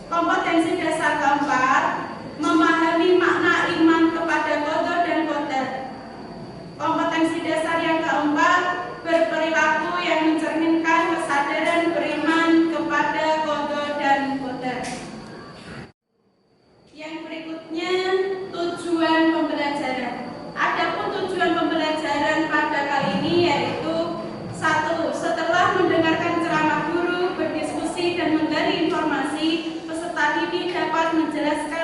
Kompetensi dasar keempat, memahami makna iman kepada qadar dan qadar. Kompetensi dasar yang keempat, berperilaku yang mencerminkan kesadaran beriman kepada qadar dan qadar. Yang berikutnya, tujuan pembelajaran. Adapun tujuan pembelajaran pada kali ini yaitu 1. Setelah mendengarkan ceramah guru, berdiskusi dan menggali informasi, peserta didik dapat menjelaskan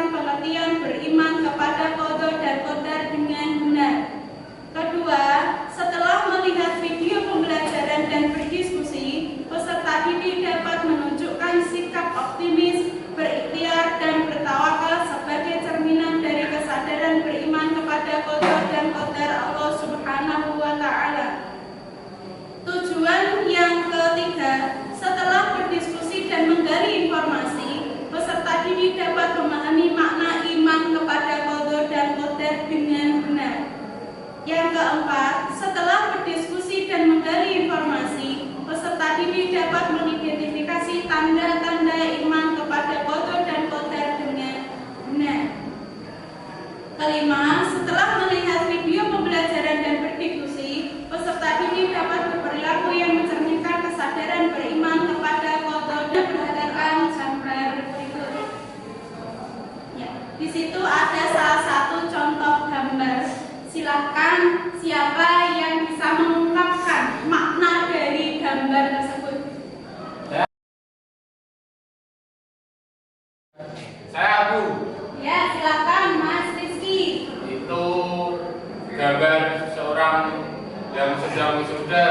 Kelima, setelah melihat video pembelajaran dan berdiskusi, peserta didik dapat berperilaku yang mencerminkan kesadaran beriman kepada qadha dan berdasarkan gambar berikut. Ya, di situ ada salah satu contoh gambar. Silakan siapa yang bisa mengungkapkan makna dari gambar tersebut? Saya Bu. Ya, silakan Mas Rizky. Itu gambar seorang yang sedang wisuda,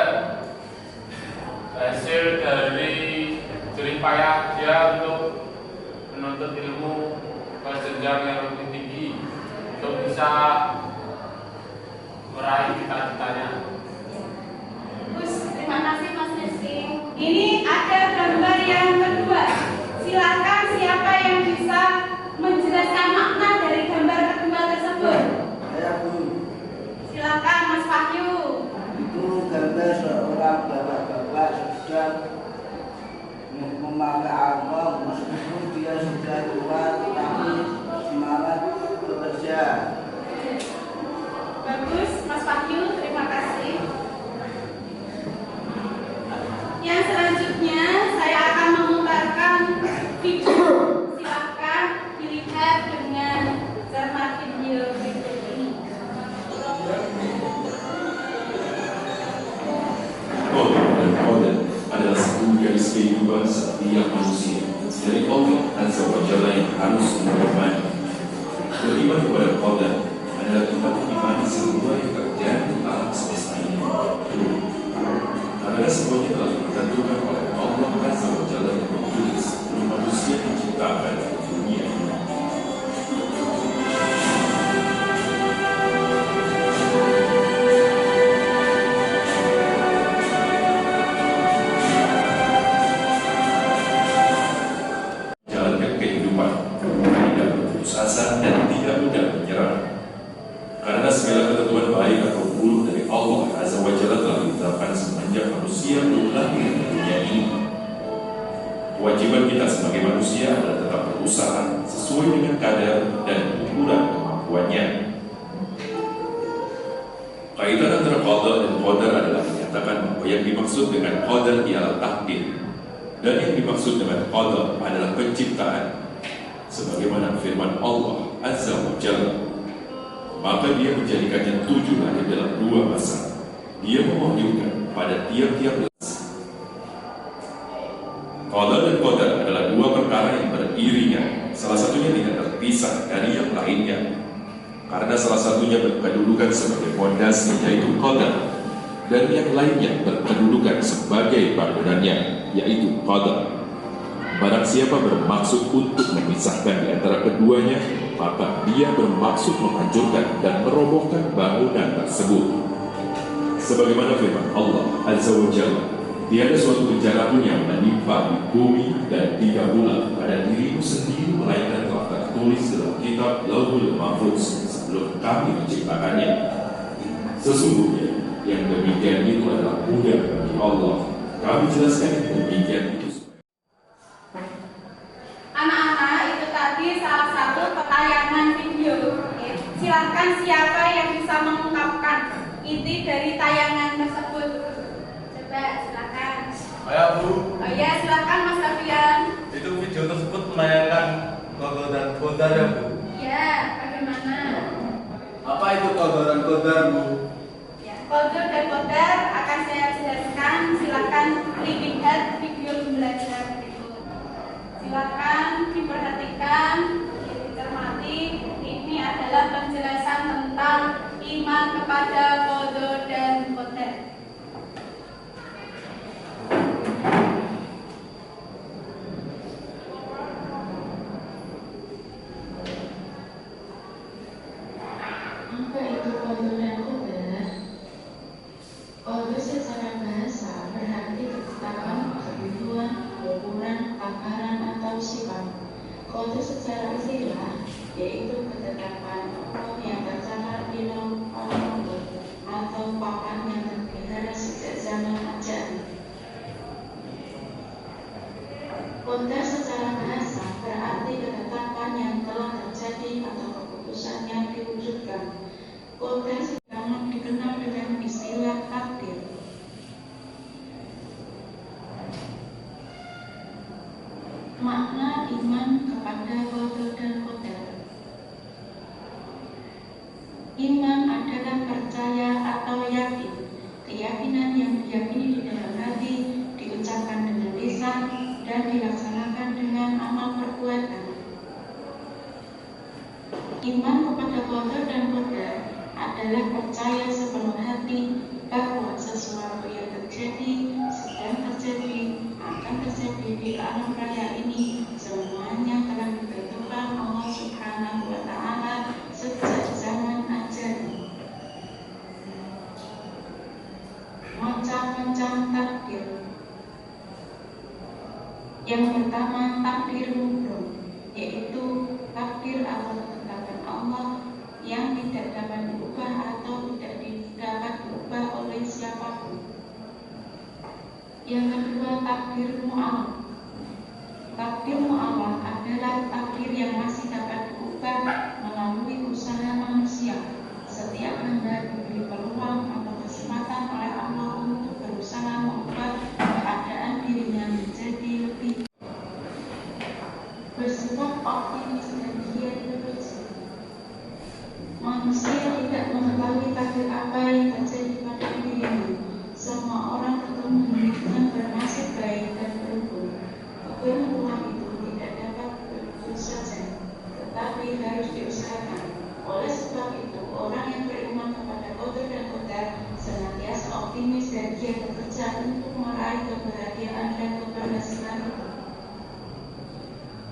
hasil dari jerih payah dia untuk menuntut ilmu ke jenjang yang lebih tinggi untuk bisa meraih cita-citanya. Terus, terima kasih Mas Rizky. Ini ada gambar yang kedua. Silakan siapa yang bisa menjelaskan makna dari gambar kedua tersebut? Saya Bu. Silakan Mas Wahyu. Itu gambar seorang bapak-bapak sedang memakai angkong meskipun dia sudah tua tapi semangat bekerja. Bagus, Mas Wahyu, terima kasih. Yang selanjutnya saya akan memutarkan video. Silakan dilihat dengan cermat video berikut ini. Qadar dan qadar adalah satu garis kehidupan setiap manusia dari Allah Azza wa Jalla yang harus menerapkannya. Beriman kepada qadar adalah kita mengimani semua yang terjadi di alam semesta ini. Karena semuanya telah ditentukan oleh Allah Azza wa Jalla yang menulis sebelum manusia diciptakan di dunia ini. Jalankan kehidupan, tidak berputus asa dan tidak mudah menyerah. Karena segala ketentuan baik atau buruk dari Allah Azza wa Jalla telah ditetapkan semenjak manusia belum lahir di dunia ini. Kewajiban kita sebagai manusia adalah tetap berusaha sesuai dengan kadar dan ukuran kemampuannya. Kaitan antara qadar dan qadar adalah menyatakan bahwa yang dimaksud dengan qadar ialah takdir dan yang dimaksud dengan qadar adalah penciptaan. Sebagaimana firman Allah Azza wa Jalla, maka dia menjadikannya 7 hari dalam 2 masa. Dia mewahyukan pada tiap-tiap las. Qadar dan qadar adalah 2 perkara yang beriringan. Salah satunya tidak terpisah dari yang lainnya. Karena salah satunya berkedudukan sebagai fondasi yaitu qadar, dan yang lainnya berkedudukan sebagai bangunannya yaitu qadar. Barang siapa bermaksud untuk memisahkan di antara keduanya, maka dia bermaksud menghancurkan dan merobohkan bangunan tersebut. Sebagaimana firman Allah Azza wa Jalla, tiada suatu bencana pun yang menimpa di bumi dan tidak pula pada dirimu sendiri melainkan telah tertulis dalam kitab Lauhul Mahfuz sebelum kami menciptakannya. Sesungguhnya yang demikian itu adalah mudah bagi Allah. Kami jelaskan demikian itu. Anak-anak, itu tadi salah satu tayangan video. Silakan siapa yang bisa mengungkapkan inti dari tayangan tersebut. Coba silakan. Saya Bu. Oh ya, silakan Mas Rafian. Itu video tersebut menayangkan qadar dan qadar ya Bu. Ya, bagaimana? Apa itu qadar dan qadar Bu? Ya, qadar dan qadar akan saya jelaskan. Silakan lihat video pembelajaran berikut. Silakan diperhatikan, dicermati. Ini adalah penjelasan tentang iman kepada qadar dan qadar. Apa itu qadar dan qadar? Qadar secara bahasa berarti ketetapan, kebutuhan, ukuran, takaran atau sifat. Qadar secara istilah yaitu ketetapan Allah yang tercatat di lauh mahfuz atau papan yang terpelihara sejak zaman ajal. Qadar secara bahasa berarti ketetapan yang telah terjadi atau keputusan yang diwujudkan Iman kepada qadar dan qadar adalah percaya sepenuh hati bahwa sesuatu yang terjadi, sedang terjadi, akan terjadi di alam raya ini semuanya telah ditentukan Allah Subhanahu wa Ta'ala sejak zaman azali. Macam-macam takdir. Yang pertama, takdir mubrom, yaitu takdir atau ketetapan Allah yang tidak dapat diubah atau tidak dapat diubah oleh siapapun. Yang kedua, takdir mu'alaf. Takdir mu'alaf adalah takdir yang masih dapat diubah melalui usaha manusia. Setiap hamba diberi peluang atau kesempatan oleh Allah untuk berusaha mengubah keadaan dirinya menjadi lebih bersifat optimis dan giat bekerja. Manusia tidak mengetahui takdir apa yang terjadi pada dirinya. Semua orang tentu memiliki bernasib baik dan beruntung. Keberuntungan itu tidak dapat begitu saja, tetapi harus diusahakan. Oleh sebab itu, orang yang beriman kepada qadar dan qadar senantiasa optimis dan giat bekerja untuk meraih kebahagiaan dan keberhasilan itu.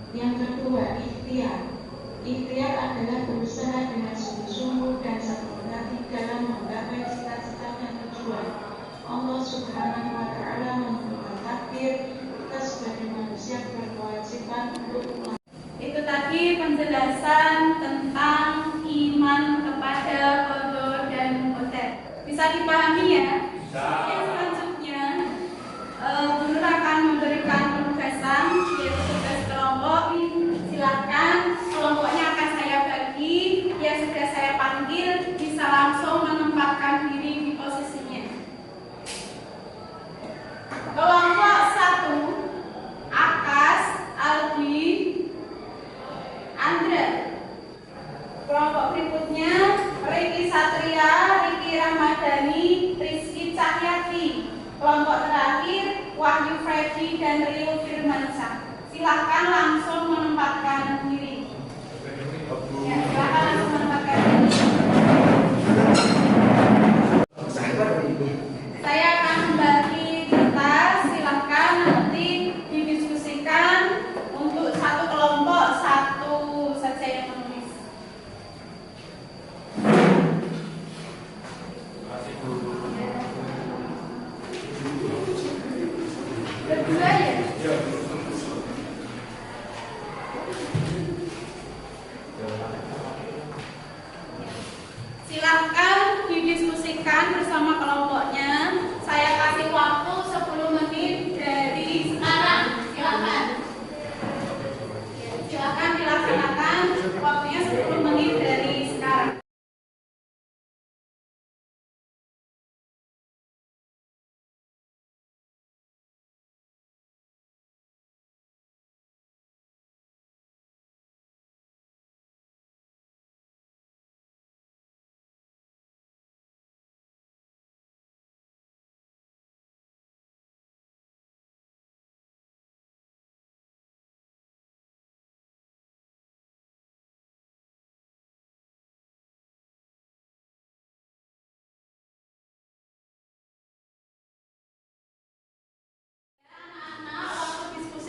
Yang kedua, ikhtiar. Ikhtiar adalah berusaha dengan sungguh-sungguh dan sepenuh hati dalam menggapai cita-cita dan tujuan. Allah Subhanahu wa Ta'ala menentukan takdir, kita sebagai manusia berkewajiban untuk Itu tadi penjelasan tentang iman kepada qadar dan qadar. Bisa dipahami ya? Bisa. Yang selanjutnya, Guru akan memberikan penugasan, yaitu tugas kelompok. Silakan, kelompoknya akan saya bagi. Yang sudah saya panggil bisa langsung menempatkan diri di posisinya. Kelompok 1, Akas, Aldi, Andra. Kelompok berikutnya, Riki Satria, Riki Ramadhani, Rizky Cahyati. Kelompok terakhir, Wahyu Freddy dan Rio Firmansyah. Silahkan langsung menempatkan diri. Ya, silahkan langsung menempatkan diri. Saya akan membagi kertas, silahkan nanti didiskusikan untuk satu kelompok, satu saja yang menulis. Berdua ya? Silahkan didiskusikan bersama kelompoknya. Saya kasih waktu 10 menit dari sekarang. Silahkan. Silahkan dilaksanakan. Waktunya 10 menit dari sekarang.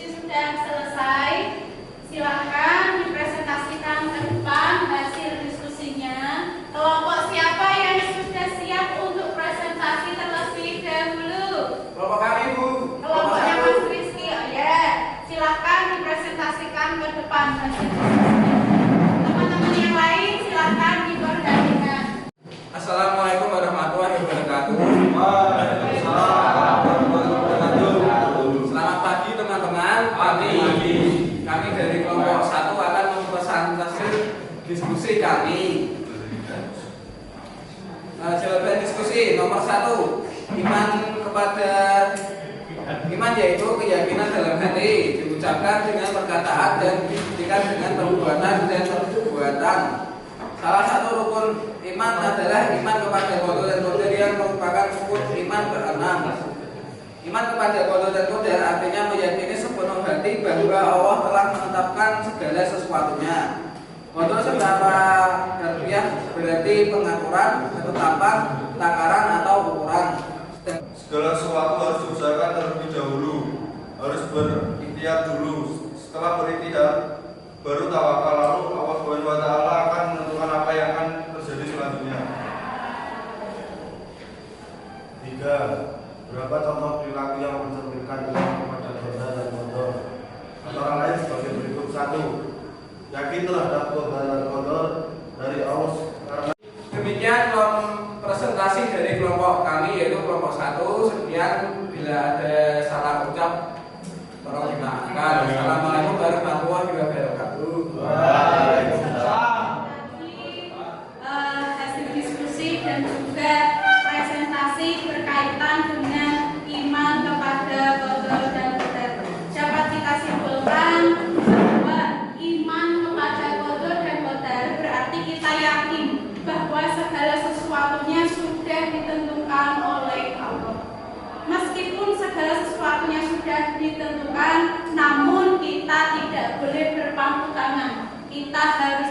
Sudah selesai, silahkan dipresentasikan ke depan hasil diskusinya. Kelompok siapa yang sudah siap untuk presentasi terlebih dahulu? Kelompok kami, Bu. Kelompoknya Mas Rizky, oh ya. Silahkan dipresentasikan ke depan hasil diskusinya. Teman-teman yang lain silahkan diperhatikan. Assalamualaikum warahmatullahi wabarakatuh. Selamat pagi teman-teman. Kami dari kelompok 1 akan mempresentasikan diskusi kami. Jawaban diskusi nomor 1, iman yaitu keyakinan dalam hati, diucapkan dengan perkataan dan dibuktikan dengan perbuatan dan perbuatan. Salah satu rukun iman adalah iman kepada qadar dan qadar yang merupakan rukun iman ke-6. Iman kepada qadar dan qadar artinya meyakini sepenuh hati bahwa Allah telah menetapkan segala sesuatunya. Untuk seberapa harfiah berarti pengaturan, ketetapan, takaran atau ukuran. Segala sesuatu harus diusahakan terlebih dahulu, harus berikhtiar dulu. Setelah berikhtiar, baru tawakal, lalu Allah Subhanahu wa Ta'ala akan menentukan apa yang akan terjadi selanjutnya. 3. Berapa contoh perilaku yang mencerminkan iman kepada qada dan qadar? Antara lain sebagai berikut. 1. Yakin terhadap qada dan qadar dari Allah karena Demikian presentasi dari kelompok kami, yaitu kelompok 1. Sekian, bila ada salah ucap tolong dimaafkan. Assalamualaikum warahmatullahi wabarakatuh. Waalaikumsalam. Hasil diskusi dan juga presentasi berkaitan dengan iman kepada qadar dan qadar. Dapat kita simpulkan bahwa iman kepada qadar dan qadar berarti kita yakin bahwa segala sesuatunya sudah ditentukan oleh Allah. Meskipun segala sesuatunya sudah ditentukan, namun kita tidak boleh berpangku tangan. Kita harus